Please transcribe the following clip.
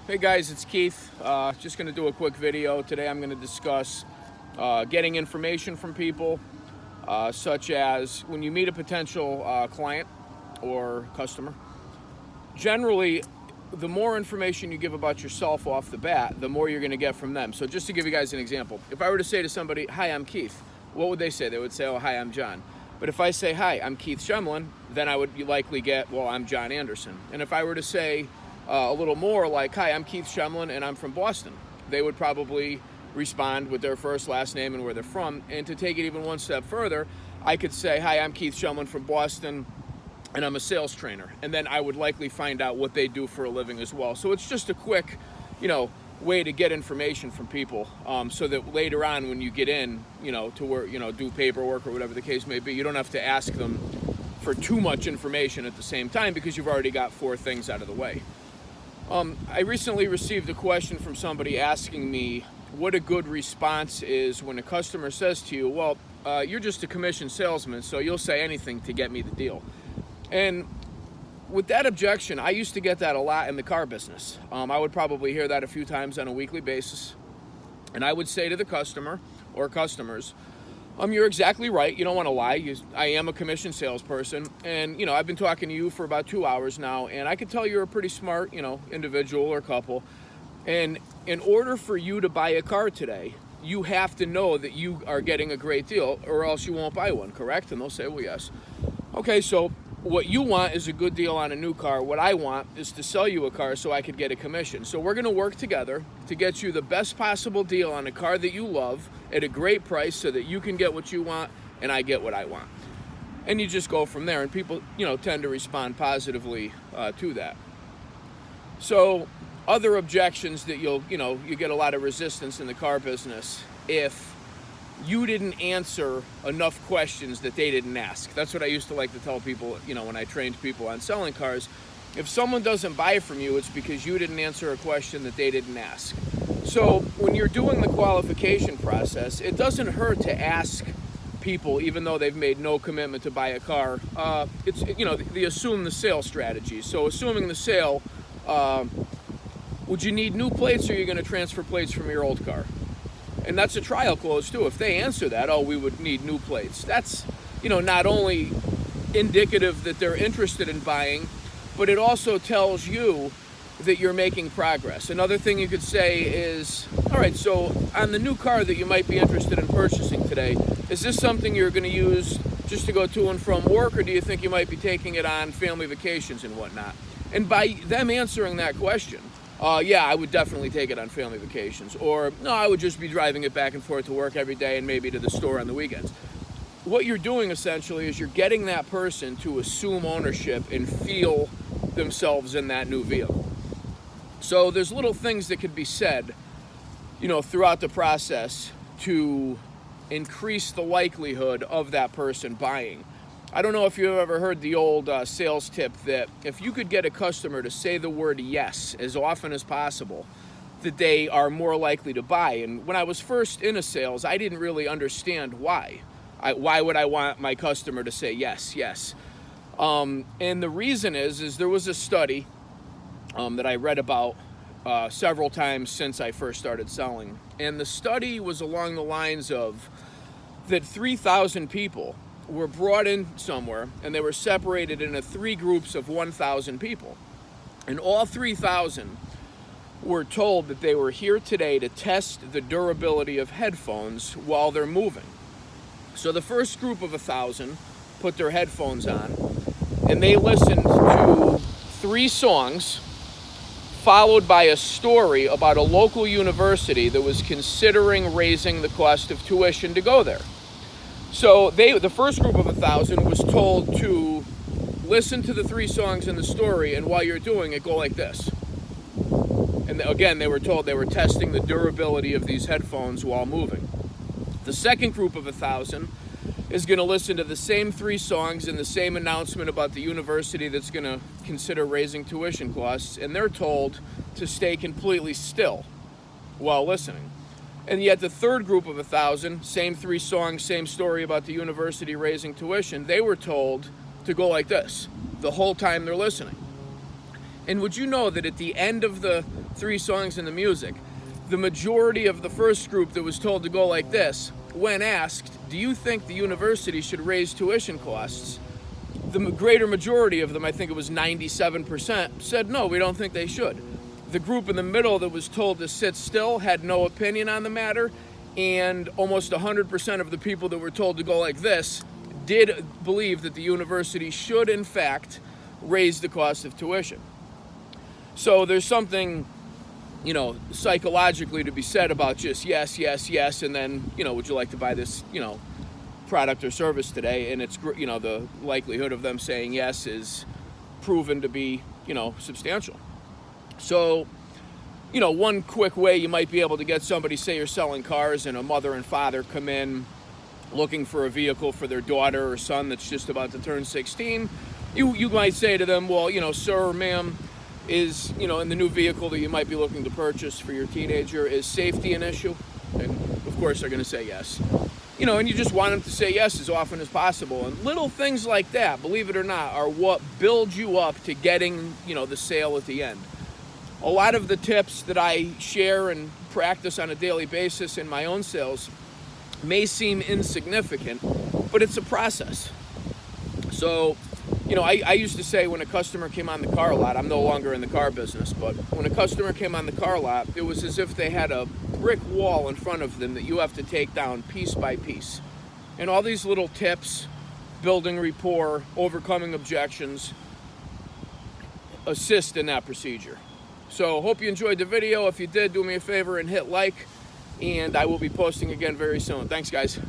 Hey guys, it's Keith. Just going to do a quick video. Today I'm going to discuss getting information from people, such as when you meet a potential client or customer. Generally, the more information you give about yourself off the bat, the more you're going to get from them. So just to give you guys an example, if I were to say to somebody, "Hi, I'm Keith," what would they say? They would say, "Oh, hi, I'm John." But if I say, "Hi, I'm Keith Shumlin," then I would likely get, "Well, I'm John Anderson." And if I were to say a little more like, "Hi, I'm Keith Shumlin and I'm from Boston," they would probably respond with their first, last name and where they're from. And to take it even one step further, I could say, "Hi, I'm Keith Shumlin from Boston and I'm a sales trainer." And then I would likely find out what they do for a living as well. So it's just a quick, way to get information from people, so that later on when you get in, to work, do paperwork or whatever the case may be, you don't have to ask them for too much information at the same time because you've already got 4 things out of the way. I recently received a question from somebody asking me what a good response is when a customer says to you, "Well, you're just a commission salesman, so you'll say anything to get me the deal." And with that objection, I used to get that a lot in the car business. I would probably hear that a few times on a weekly basis. And I would say to the customer or customers, "You're exactly right. You don't want to lie. I am a commission salesperson. And, I've been talking to you for about 2 hours now, and I can tell you're a pretty smart, individual or couple. And in order for you to buy a car today, you have to know that you are getting a great deal or else you won't buy one, correct?" And they'll say, "Well, yes." "Okay, so what you want is a good deal on a new car. What I want is to sell you a car so I could get a commission. So we're going to work together to get you the best possible deal on a car that you love at a great price so that you can get what you want and I get what I want." And you just go from there. And people, tend to respond positively to that. So other objections that you get a lot of resistance in the car business if you didn't answer enough questions that they didn't ask. That's what I used to like to tell people, when I trained people on selling cars. If someone doesn't buy from you, it's because you didn't answer a question that they didn't ask. So when you're doing the qualification process, it doesn't hurt to ask people, even though they've made no commitment to buy a car. It's, the assume the sale strategy. So assuming the sale, would you need new plates or are you going to transfer plates from your old car? And that's a trial close too. If they answer that, "Oh, we would need new plates," that's, not only indicative that they're interested in buying, but it also tells you that you're making progress. Another thing you could say is, "All right, so on the new car that you might be interested in purchasing today, is this something you're going to use just to go to and from work, or do you think you might be taking it on family vacations and whatnot?" And by them answering that question, "Yeah, I would definitely take it on family vacations," or "No, I would just be driving it back and forth to work every day and maybe to the store on the weekends." What you're doing essentially is you're getting that person to assume ownership and feel themselves in that new vehicle. So there's little things that could be said, throughout the process to increase the likelihood of that person buying. I don't know if you've ever heard the old sales tip that if you could get a customer to say the word yes as often as possible, that they are more likely to buy. And when I was first into sales, I didn't really understand why. Why would I want my customer to say yes, yes? And the reason is there was a study that I read about several times since I first started selling. And the study was along the lines of that 3,000 people were brought in somewhere and they were separated into 3 groups of 1,000 people. And all 3,000 were told that they were here today to test the durability of headphones while they're moving. So the first group of 1,000 put their headphones on and they listened to 3 songs followed by a story about a local university that was considering raising the cost of tuition to go there. So the first group of 1,000 was told to listen to the 3 songs in the story, and while you're doing it, go like this. And again, they were told they were testing the durability of these headphones while moving. The second group of 1,000 is going to listen to the same 3 songs and the same announcement about the university that's going to consider raising tuition costs, and they're told to stay completely still while listening. And yet the third group of 1,000, same 3 songs, same story about the university raising tuition, they were told to go like this the whole time they're listening. And would you know that at the end of the 3 songs in the music. The majority of the first group that was told to go like this, when asked, do you think the university should raise tuition costs? The greater majority of them, I think it was 97%, said no, we don't think they should. The group in the middle that was told to sit still had no opinion on the matter, and almost 100% of the people that were told to go like this did believe that the university should, in fact, raise the cost of tuition. So there's something, you know, psychologically to be said about just yes, yes, yes, and then, you know, would you like to buy this, you know, product or service today? And it's, you know, the likelihood of them saying yes is proven to be, you know, substantial. So, you know, one quick way you might be able to get somebody, say you're selling cars and a mother and father come in looking for a vehicle for their daughter or son that's just about to turn 16, you might say to them, well, you know, sir or ma'am, is, you know, in the new vehicle that you might be looking to purchase for your teenager, is safety an issue? And of course they're going to say yes. You know, and you just want them to say yes as often as possible. And little things like that, believe it or not, are what build you up to getting, you know, the sale at the end. A lot of the tips that I share and practice on a daily basis in my own sales may seem insignificant, but it's a process. So, you know, I used to say when a customer came on the car lot, I'm no longer in the car business, but when a customer came on the car lot, it was as if they had a brick wall in front of them that you have to take down piece by piece. And all these little tips, building rapport, overcoming objections, assist in that procedure. So hope you enjoyed the video. If you did, do me a favor and hit like, and I will be posting again very soon. Thanks, guys.